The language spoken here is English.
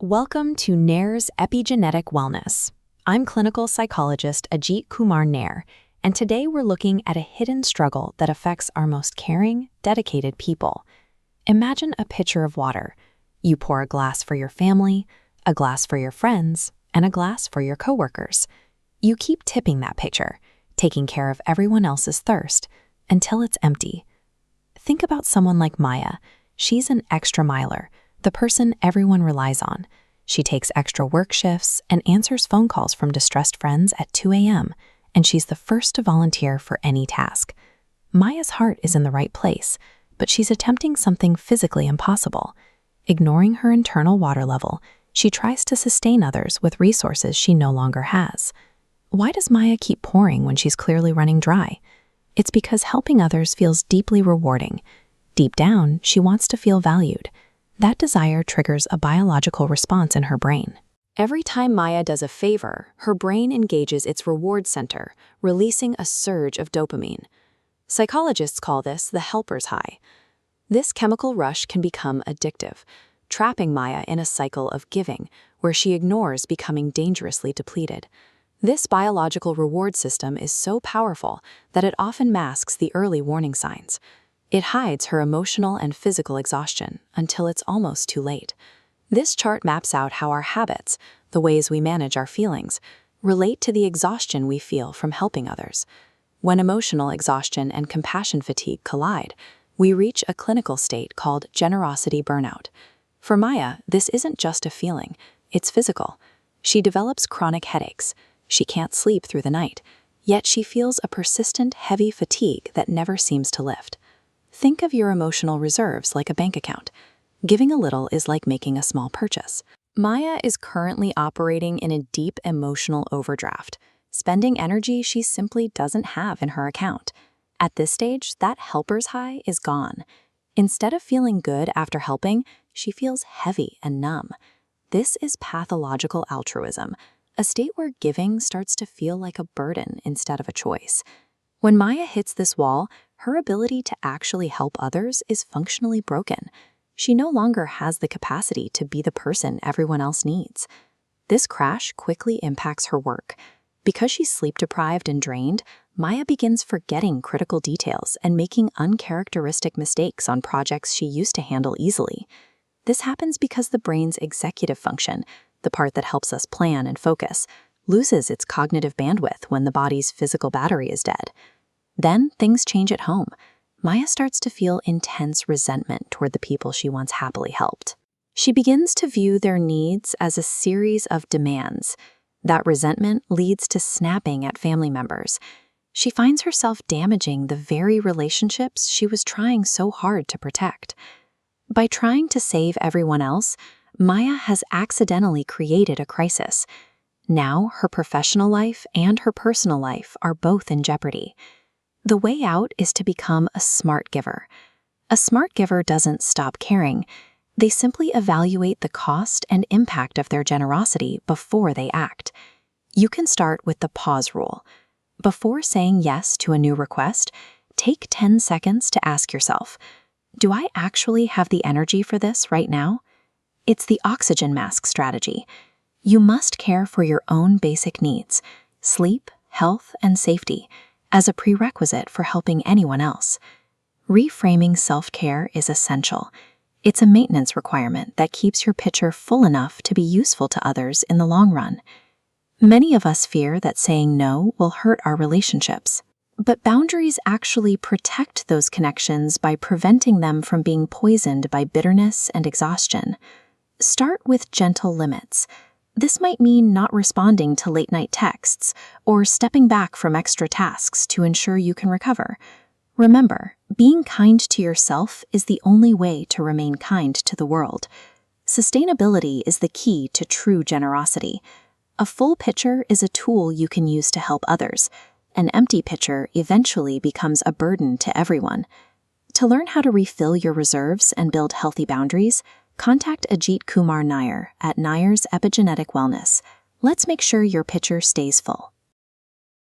Welcome to Nair's Epigenetic Wellness. I'm clinical psychologist Ajit Kumar Nair, and today we're looking at a hidden struggle that affects our most caring, dedicated people. Imagine a pitcher of water. You pour a glass for your family, a glass for your friends, and a glass for your coworkers. You keep tipping that pitcher, taking care of everyone else's thirst, until it's empty. Think about someone like Maya. She's an extra miler, the person everyone relies on. She takes extra work shifts and answers phone calls from distressed friends at 2 a.m., and she's the first to volunteer for any task. Maya's heart is in the right place, but she's attempting something physically impossible. Ignoring her internal water level, she tries to sustain others with resources she no longer has. Why does Maya keep pouring when she's clearly running dry? It's because helping others feels deeply rewarding. Deep down, she wants to feel valued. That desire triggers a biological response in her brain. Every time Maya does a favor, her brain engages its reward center, releasing a surge of dopamine. Psychologists call this the helper's high. This chemical rush can become addictive, trapping Maya in a cycle of giving, where she ignores becoming dangerously depleted. This biological reward system is so powerful that it often masks the early warning signs. It hides her emotional and physical exhaustion until it's almost too late. This chart maps out how our habits, the ways we manage our feelings, relate to the exhaustion we feel from helping others. When emotional exhaustion and compassion fatigue collide, we reach a clinical state called generosity burnout. For Maya, this isn't just a feeling, it's physical. She develops chronic headaches. She can't sleep through the night, yet she feels a persistent, heavy fatigue that never seems to lift. Think of your emotional reserves like a bank account. Giving a little is like making a small purchase. Maya is currently operating in a deep emotional overdraft, spending energy she simply doesn't have in her account. At this stage, that helper's high is gone. Instead of feeling good after helping, she feels heavy and numb. This is pathological altruism, a state where giving starts to feel like a burden instead of a choice. When Maya hits this wall, her ability to actually help others is functionally broken. She no longer has the capacity to be the person everyone else needs. This crash quickly impacts her work. Because she's sleep-deprived and drained, Maya begins forgetting critical details and making uncharacteristic mistakes on projects she used to handle easily. This happens because the brain's executive function, the part that helps us plan and focus, loses its cognitive bandwidth when the body's physical battery is dead. Then things change at home. Maya starts to feel intense resentment toward the people she once happily helped. She begins to view their needs as a series of demands. That resentment leads to snapping at family members. She finds herself damaging the very relationships she was trying so hard to protect. By trying to save everyone else, Maya has accidentally created a crisis. Now her professional life and her personal life are both in jeopardy. The way out is to become a smart giver. A smart giver doesn't stop caring. They simply evaluate the cost and impact of their generosity before they act. You can start with the pause rule. Before saying yes to a new request, take 10 seconds to ask yourself, do I actually have the energy for this right now? It's the oxygen mask strategy. You must care for your own basic needs, sleep, health, and safety, as a prerequisite for helping anyone else. Reframing self-care is essential. It's a maintenance requirement that keeps your pitcher full enough to be useful to others in the long run. Many of us fear that saying no will hurt our relationships, but boundaries actually protect those connections by preventing them from being poisoned by bitterness and exhaustion. Start with gentle limits. This might mean not responding to late-night texts or stepping back from extra tasks to ensure you can recover. Remember, being kind to yourself is the only way to remain kind to the world. Sustainability is the key to true generosity. A full pitcher is a tool you can use to help others. An empty pitcher eventually becomes a burden to everyone. To learn how to refill your reserves and build healthy boundaries, contact Ajit Kumar Nair at Nair's Epigenetic Wellness. Let's make sure your pitcher stays full.